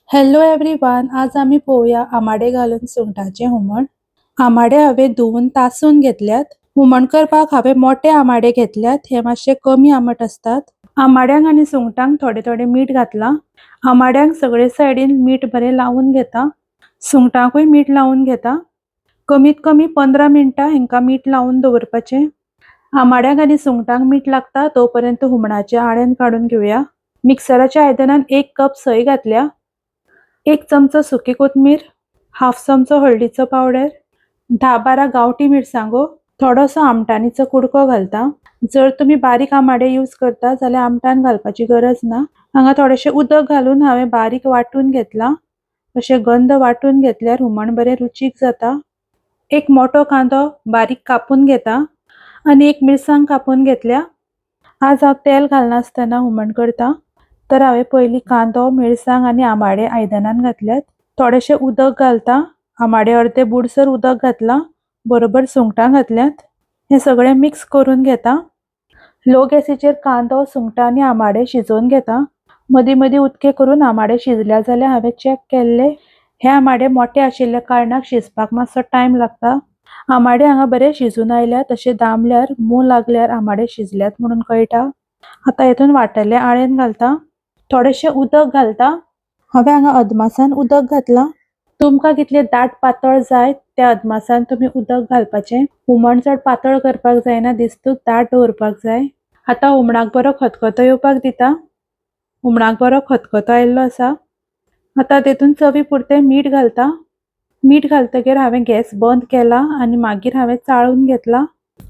Hello everyone, आज आम्ही पोहूया आमाडे घालून सुंगटाचे हुमण. आमाडे हांवें धुवन तासून घेतल्यात. हुमण करपाक हांवें मोठे आमाडे घेतल्यात. हे मातशे कमी आंबट असतात. आमाड्यांक आनी सुंगटांक थोडे थोडे मीठ घातला. आमाड्यांक सगळे सायडीन मीठ बरें लावून घेता. सुंगटांकूय मीठ लावून घेता. कमीत कमी 15 मिनटां हेंका मीठ लावून दवरपाचे. आमाड्यांक आनी सुंगटांक मीठ लागता तोपर्यंत हुमणाचे आळेण काढून घेवया. मिक्सराच्या आयदनान 1 कप सोय घातल्या. 1 चमचो सुकी कोथमीर, हाफ चमचो हळदीचो पावडर, 10-12 गावठी मिरसांगो, थोडोसो आमटाणीचो कुडको घालता. जर तुम्ही बारीक आमाडे यूज करता जाल्यार आमटाण घालपाची गरज ना. हांगा थोडेशे उदक घालून हांवें बारीक वाटून घेतला. अशें गंध वाटून घेतल्यार हुमण बरें रुचीक जाता. 1 मोठो कांदो बारीक कापून घेता आनी 1 मिरसांग कापून घेतल्या. आज हांव तेल घालनासतना हुमण करता, तर हांवें पयलीं कांदो, मिरसांग आनी आमाडे आयदनान घातल्यात. थोडेशे उदक घालता. आमाडे अर्दे बुडसर उदक घातला. बरोबर सुंगटां घातल्यात. हे सगळें मिक्स करून घेता. लो गॅसीचेर कांदो, सुंगटां आनी आमाडे शिजोवन घेता. मदीं मदीं उदके करून आमाडे शिजल्या जाल्यार हांवें चॅक केल्ले. हे आमाडे मोठे आशिल्ल्या कारणाक शिजपाक मातसो टायम लागता. आमाडे हांगा बरे शिजून आयल्यात. अशें दामल्यार मूग लागल्यार आमाडे शिजल्यात म्हणून कळटा. आतां हेतून वांटलेले आळेण घालता. थोडेशे उदक घालता. हांवें हांगा अदमासान उदक घातला. तुमकां कितले दाट पातळ जाय त्या अदमासान तुमी उदक घालपाचें. हुमण चड पातळ करपाक जायना, दिस्तूच दाट दवरपाक जाय. आतां हुमणाक बरो खतखतो येवपाक दिता. हुमणाक बरो खतखतो आयिल्लो आसा. आतां तेतून चवी पुरतें मीठ घालता. मीठ घालतकीर हांवें गॅस बंद केला आनी मागीर हांवें चाळून घेतला.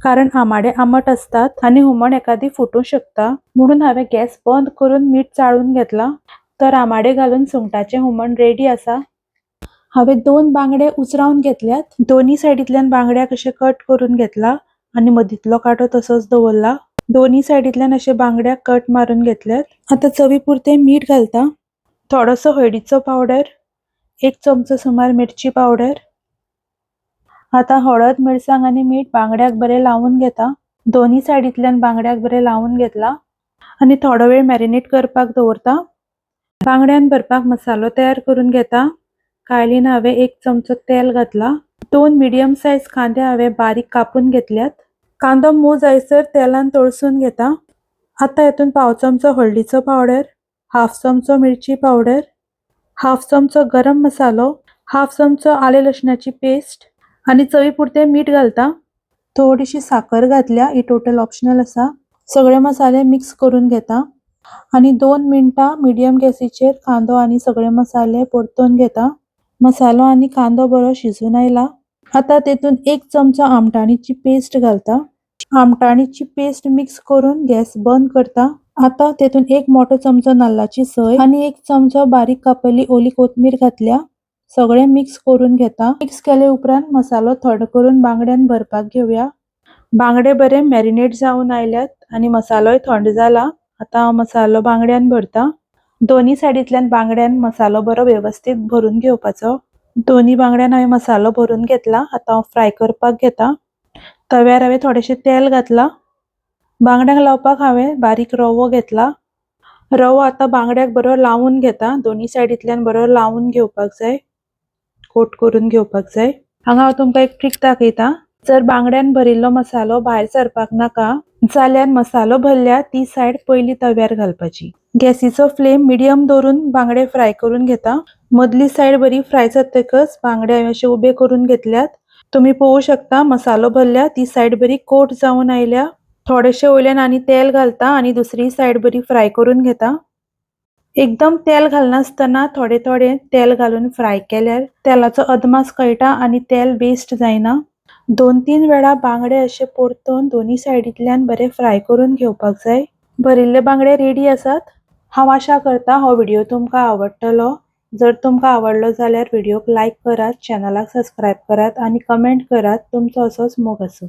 कारण आमाडे आंबट असतात आनी हुमण एकादी फुटूं शकता, म्हणून हांवें गॅस बंद करून मीठ चाळून घेतला. तर आमाडे घालून सुंगटाचें हुमण रेडी आसा. हांवें 2 बांगडे उजरावन घेतल्यात. दोन्ही सायडींतल्यान बांगड्याक अशें कट करून घेतला आनी मदींतलो कांटो तसोच दवरला. दोन्ही सायडींतल्यान अशें बांगड्याक कट मारून घेतल्यात. आतां चवी पुरतें मीठ घालता. थोडोसो हळदीचो पावडर, 1 चमचो सुमार मिरची पावडर. आतां हळद, मिरसांग आनी मीठ बांगड्याक बरें लावून घेता. दोन्ही सायडींतल्यान बांगड्याक बरें लावून घेतला आनी थोडो वेळ मॅरिनेट करपाक दवरता. बांगड्यान भरपाक मसालो तयार करून घेता. कायलीन हांवें 1 चमचो तेल घातला. 2 मिडियम सायज कांदे हांवें बारीक कापून घेतल्यात. कांदो मोव जायसर तेलान तळसून घेता. आतां हेतून पाव चमचो हळदीचो पावडर, हाफ चमचो मिरची पावडर, हाफ चमचो गरम मसालो, हाफ चमचो आले लसणाची पेस्ट आनी चवी पुरतें मीठ घालता. थोडीशी साखर घातल्या. ही टोटल ऑप्शनल आसा. सगळे मसाले मिक्स करून घेता आनी 2 मिनटां मिडियम गॅसीचेर कांदो आनी सगळे मसाले परतून घेता. मसालो आनी कांदो बरो शिजून आयला. आतां तेतून 1 चमचो आमटाणीची पेस्ट घालता. आमटाणीची पेस्ट मिक्स करून गॅस बंद करता. आतां तेतून 1 मोठो चमचो नाल्लाची सोय आनी 1 चमचो बारीक कापलेली ओली कोथमीर घातल्या. सगळे मिक्स करून घेता. मिक्स केले उपरांत मसालो थोडो करून बांगड्यान भरपाक घेवया. बांगडे बरे मॅरिनेट जावन आयल्यात आनी मसालोय थंड जाला. आतां हांव मसालो बांगड्यान भरता. दोन्ही सायडींतल्यान बांगड्यान मसालो बरो वेवस्थीत भरून घेवपाचो. दोन्ही बांगड्यान हांवें मसालो भरून घेतला. आतां हांव फ्राय करपाक घेता. तव्यार हांवें थोडेशें तेल घातला. बांगड्यांक लावपाक हांवें बारीक रवो घेतला. रवो आतां बांगड्याक बरो लावून घेता. दोन्ही सायडींतल्यान बरो लावून घेवपाक जाय, कोट करून घेवपाक जाय. हांगा हांव तुमकां एक ट्रिक दाखयता. जर बांगड्यान भरिल्लो मसालो भायर सरपाक नाका जाल्यार मसालो भरल्या ती सायड पयली तव्यार घालपाची. गॅसीचो फ्लेम मिडियम दवरून बांगडे फ्राय करून घेता. मदली सायड बरी फ्राय जातकच बांगडे हांवें अशे उबे करून घेतल्यात. तुम्ही पळोवू शकता मसालो भरल्या ती सायड बरी कोट जावन आयल्या. थोडेशे वयल्यान आनी तेल घालता आनी दुसरी सायड बरी फ्राय करून घेता. एकदम तेल घालनासतना थोडे थोडे तेल घालून फ्राय केल्यार तेलाचो अदमास कळटा आनी तेल वेस्ट जायना. 2-3 वेळा बांगडे अशे परतून दोन्ही सायडींतल्यान बरे फ्राय करून घेवपाक जाय. भरिल्ले बांगडे रेडी आसात. हांव आशा करता हो व्हिडिओ तुमकां आवडटलो. जर तुमकां आवडलो जाल्यार व्हिडिओक लायक करात, चॅनलाक सबस्क्रायब करात आनी कमेंट करात. तुमचो असोच मोग आसूं.